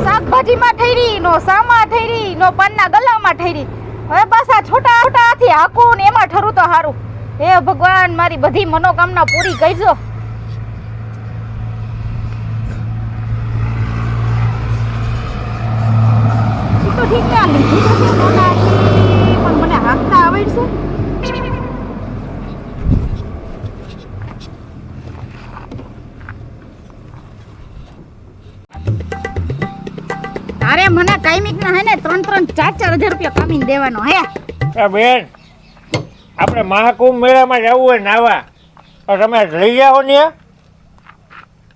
શાકભાજીમાં ઠેરી, નો સામા ઠેરી, નો પાનના ગલામાં ઠેરી. હવે બસ આ છોટા છોટા હાથી હાકું ને એમાં ઠરું તો હારું. હે ભગવાન, મારી બધી મનોકામના પૂરી કરજો. તો ઠીક છે, લીધી તો છે મોટા હાથી, પણ મને હાંકતા આવડશે? અરે મને કાયમિક ના હે ને 3-4 હજાર રૂપિયા કામીને દેવાનો હે. એ બેન, આપણે મહાકુંભ મેળામાં જવું હોય નાવા, તો તમે લઈ જાઓ ને.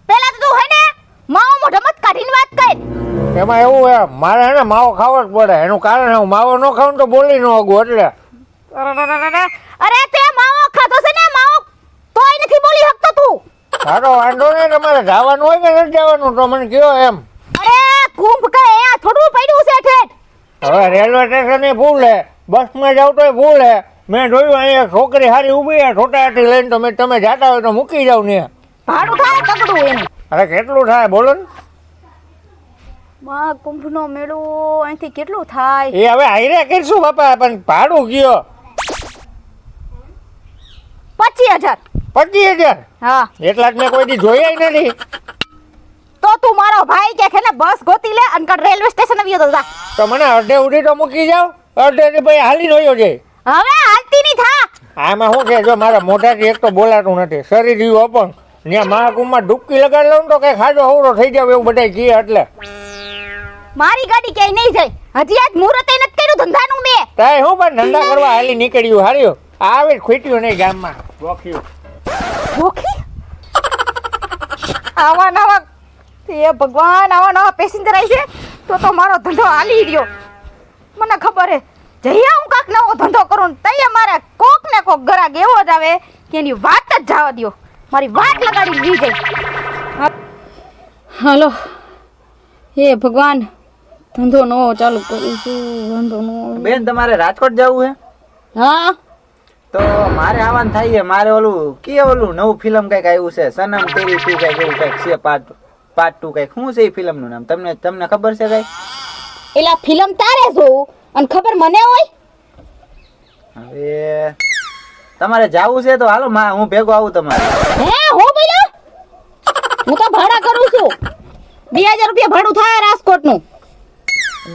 પેલા તો તું હે ને માવો મોઢો મત કાઢીને વાત કર. એમાં એવું હે, મારે હે ને માવો ખાવો જ પડે. એનું કારણ હું માવો ન ખાઉં તો બોલી ન આગું એટલે. અરે તે માવો ખાધો છે ને, માવો તોય નથી બોલી શકતો તું. સારો વાંધો નહીં, તમારે જવાનું હોય કે નથી જવાનું તો મને કહો એમ. અરે કુંભ કે અહીંયા થોડું પડ્યું છે ઠેઠ. હવે રેલવે સ્ટેશને ભૂલ હે, બસમાં જાવ તોય ભૂલ હે. મેં જોયું અહીંયા છોકરી હારી ઊભી હે છોટા હાથી લઈને, તો તમે જાતા હોય તો મૂકી જાવ ને. ભાડું થાય તગડું એનું. અરે કેટલું થાય બોલો ને. કુંભનો મેળો અહીંથી કેટલું થાય? એ હવે હાઈરે કરશું બાપા, પણ ભાડું કયો? 25,000. 25,000? હા. એટલા જ મેં કોઈ દી જોયા નથી. તો તું મારો ભાઈ કે છે ને, બસ ગોતી લે અને કર રેલવે સ્ટેશન આવ્યો તો જા. તો મને અડધે ઉડી તો મૂકી જાવ, અડધે ભાઈ હાલી રહ્યો છે. હવે હાલતી નહીં થા. આમાં શું છે, જો મારા મોઢાથી એક તો બોલાતું નથી, શરીર રહ્યું અપંગ. ત્યાં મહાકુંભમાં ડૂબકી લગાડી લઉં તો કઈ ખાજો હવરો થઈ જાવ એવું બધા કહે. એટલે મારી ગાડી ક્યાંય નહીં જાય. હજી આજ મુહૂર્તે નથી કર્યું ધંધાનું મેં. તાય હું પણ ધંધા કરવા હાલી નીકળ્યું હાર્યું. આવે ખૂટ્યું નહીં ગામમાં બોખ્યું. બોખી આવા નવા, એ ભગવાન, આવા નવા પેસેન્જર આવી છે તો મારો ધંધો હાલી રહ્યો. મને ખબર હે, જઈયા હું કાક નવો ધંધો કરું ને તઈએ મારે કોક ને કોક ગરાક એવો જ આવે કે એની વાત જ જવા દ્યો. મારી વાત લગાડી લઈ જાય. હાલો, હે ભગવાન, ધંધો નો ચાલુ કરું છું. ધંધો નો. બેન, તમારે રાજકોટ જવું હે? હા, તો મારે આવવાનું થાય છે. મારે ઓલું નવું ફિલ્મ કઈક આવ્યું છે, સનમ તેરી તું કઈક એવું કઈક છે, પાર્ટ 2 કઈક. શું છે એ ફિલ્મ નું નામ? તમને ખબર છે કઈ? એલા ફિલ્મ તારે જોઉં અને ખબર મને હોય? હવે તમારે જાવું છે તો હાલો, હું ભેગો આવું તમારે. હે હું બોલ્યો? હું તો ભાડા કરું છું. 2000 રૂપિયા ભાડું થાય રાજકોટ નું.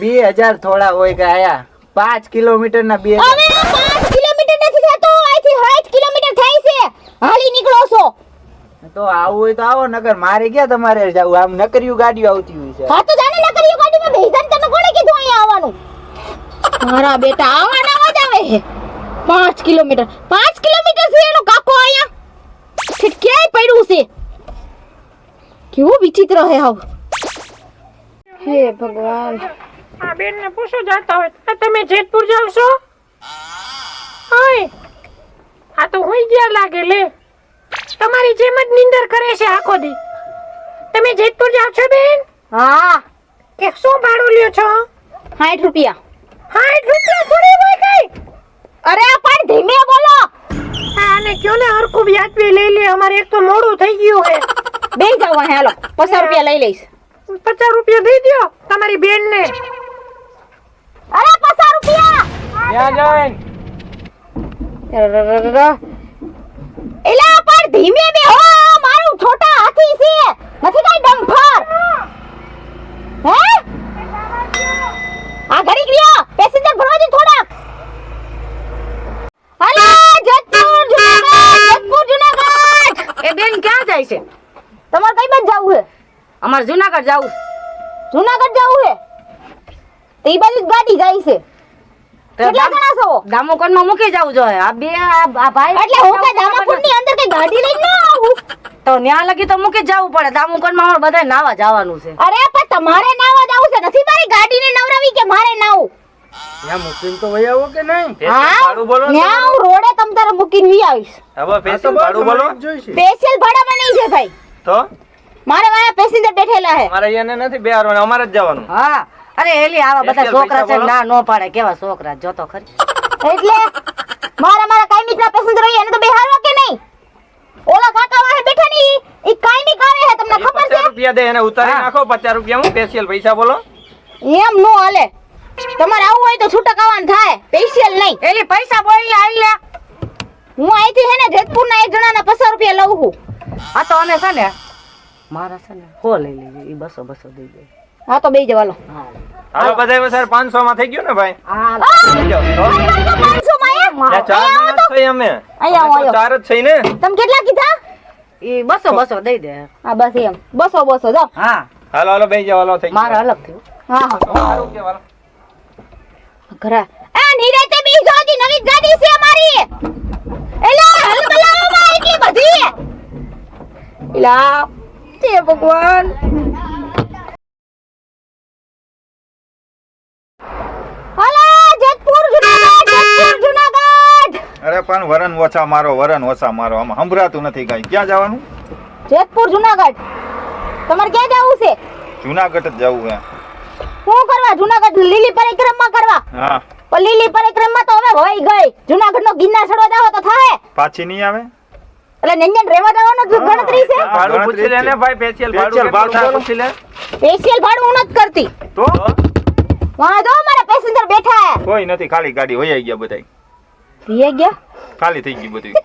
2000 થોડા હોય કે આયા 5 કિલોમીટર ના 2000? હવે 5 કિલોમીટર નથી થતો, અહીંથી 60 કિલોમીટર થાય છે. હાલી નીકળો છો તો આવું હોય તો આવો, નકર મારે ક્યાં તમારે જવું? આમ નકરિયું ગાડીઓ આવતી હોય છે. હા તો જાને નકરિયું ગાડીમાં બેહીને તને કોણે કીધું અહીંયા આવવાનું? મારા બેટા આવવાના જ આવે છે. 5 કિલોમીટર છે એનો કાકો અહીંયા. ઠીક ક્યાંય પડ્યું છે. કેવું વિચિત્ર હે હાવ. હે ભગવાન. આ બેન ને પૂછો જાતા હોય તો તમે જેતપુર જાવ છો? ઓય, આ તો હોઈ ગયા લાગે. લે, તમારી જેમ જ નિંદર કરે છે આખો દી. તમે જેતપુર જાવ છો બેન? હા. કે શું ભાડું લ્યો છો? 60 રૂપિયા. 60 રૂપિયા થોડી હોય કઈ? અરે પણ ધીમે બોલો. હા, અને કયો ને હરખું વ્યાજબી લઈ લે. અમારે એક તો મોડું થઈ ગયું હે. બે જાવ હાલો, 50 રૂપિયા લઈ લઈશ. 50 રૂપિયા દઈ દ્યો તમારી બેન ને. અરે 50 રૂપિયા. ક્યાં જાય? એલા પણ ધીમે બેહો, મારું છોટા હાથી છે, નથી કઈ ડમ્ફર. હે આ ઘડી ગયો, પેસેન્જર ભરવા દે થોડા. હાલો જેતપુર જુનાગઢ. એ બેન ક્યાં જાય છે? તમારે કઈ બાજુ જાવું છે? અમાર જુનાગઢ જાવું. જુનાગઢ જાવું છે? તે બાજુ જ ગાડી જાય છે. કેટલા જણા છો? દામોકન માં મૂકી જાવું જોઈએ. આ ભાઈ એટલે હું કઈ દામાકુંડ ની અંદર કઈ ગાડી લઈને ન આવું. તો ન્યા લગી તો મૂકી જવું પડે. દામોકન માં અમારે બધાય નાવા જવાનું છે. અરે પણ તમારે નાવા જાવું છે, નથી મારી ગાડીને નવરાવી કે મારે નાવું? ત્યાં મૂકીને તો વહી આવો કે નહીં? હા, ન્યા હું રોડે તમ તારે મૂકીને વી આવીશ. હવે પેસેન્જર ભાડું બોલો. સ્પેશિયલ ભાડામાં નહીં છે ભાઈ. તો મારે વાળા પેસેન્જર બેઠેલા છે. અમારે અહીંયા નથી બેહારવાનું, અમારે જ જવાનું. હા, અરે એલી આવા બધા છોકરા છે ના નો પાડે. કેવા છોકરા જોતો ખરી. એટલે મારા કાયમિકના પેસેન્જર હોય એને તો બેહારવા કે નહીં? ઓલા કાકા વાહે બેઠા ની ઈ કાઈ ની કાવે હે તમને ખબર છે 50 રૂપિયા દે એને ઉતારી નાખો 50 રૂપિયા હું સ્પેશિયલ પૈસા બોલો એમ નો હાલે તમારે આવું હોય તો છૂટક આવવાનું થાય સ્પેશિયલ નહીં એલી પૈસા બોલી આવી લે. હું અહીંથી હે ને જેતપુરના એક જણાના 50 રૂપિયા લઉં છું આ તો અમે છે ને મારા છે ને હો લઈ લેજો ઈ 200 દઈ દે. હા તો બેસી જવાલો હાલો બધાય વસાર 500 માં થઈ ગયું ને ભાઈ હા જાઓ, તો. 500 માં ત્યાં ચાર જણા જ છીએ અમે અહીંયા અમે તો આવો. ચાર જ છીએ ને તમે કેટલા કીધા ઈ 200 દઈ દે. હા બસ એમ 200 જાઓ હા હાલો હાલો બેસી જાઓ હાલો થઈ મારા અલગ થયું. હા હા સારું કે હાલો ઘરા આ નિરાતે બીજો હજી નવી ગાડી છે અમારી એલા હલબલાઓમાં એટલી બધી એલા તે ભગવાન હાલા જેતપુર જુનાગઢ અરે પણ વરન ઓછા મારો આમાં સંભળાતું નથી કઈ ક્યાં જવાનું જેતપુર જુનાગઢ તમારે ક્યાં જવું છે જુનાગઢ જ જવું હે શું કરવા જુનાગઢ લીલી પરિક્રમા કરવા હા પણ લીલી પરિક્રમા તો હવે હોઈ ગઈ જુનાગઢ નો ગિરનાર ચડવા જાવ તો થાય પાછી નહીં આવે એટલે નંજન રેવા જવાનો જ ગણતરી છે ભાડું પૂછી લે ને ભાઈ સ્પેશિયલ ભાડું ભાડું કેટલું બોલો. પૂછી લે સ્પેશિયલ ભાડું હું નથી કરતી તો વાહ જો મારા પેસેન્જર બેઠા હે કોઈ નથી ખાલી ગાડી વહી ગયા બધાય ભીએ ગયા ખાલી થઈ ગઈ બધી